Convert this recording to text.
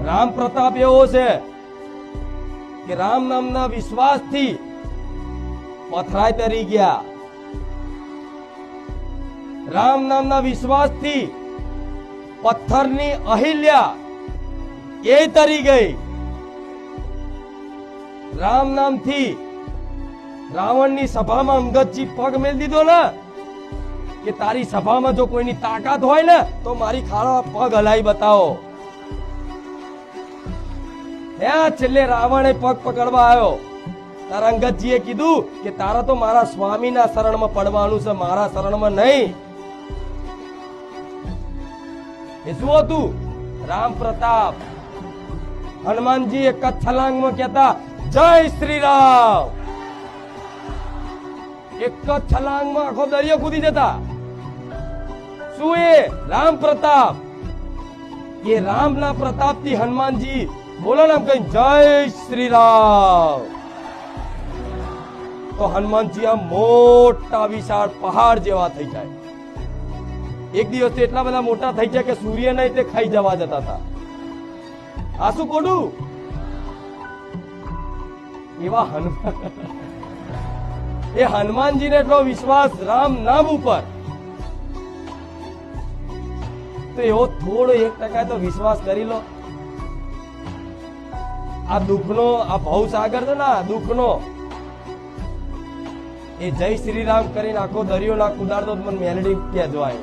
રામ પ્રતાપ એવો છે કે રામ નામના વિશ્વાસથી પથરાય તરી ગયા, રામ નામના વિશ્વાસથી પથ્થરની અહિલ્યા એ તરી ગઈ, રામ નામથી રાવણની સભામાં અંગદજી પગ મેલ દીધો ને કે તારી સભામાં જો કોઈની તાકાત હોય ને તો મારી ખાડા પગ હલાઈ બતાવો. છેલ્લે રાવણે પગ પકડવા આવ્યો, તારા અંગદજીએ કીધું કે તારા તો મારા સ્વામીના શરણમાં પડવાનું છે, મારા શરણમાં નહીં. એ શું હતું? રામ પ્રતાપ. હનુમાનજી એક જ છલાંગમાં કહેતા જય શ્રી રામ, એક જ છલાંગમાં આખો દરિયો કૂદી જતા. શું એ? રામ પ્રતાપ. એ રામના પ્રતાપથી હનુમાનજી બોલો ને કઈ જય શ્રી રામ, તો હનુમાનજી આ મોટા વિશાળ પહાડ જેવા થઈ જાય. એક દિવસ એટલા બધા મોટા થઈ જાય કે સૂર્ય નહીં તે ખાઈ જવા જતા હતા. આ શું કોડું? એવા હનુમાન, એ હનુમાનજીને એટલો વિશ્વાસ રામ નામ ઉપર, તો એવો થોડો 1% તો વિશ્વાસ કરી લો. આ દુઃખનો, આ ભવસાગર છે ને, આ દુઃખનો, એ જય શ્રી રામ કરીને આખો દરિયો ના કુદાડતો મને મેલડી કહેવાય.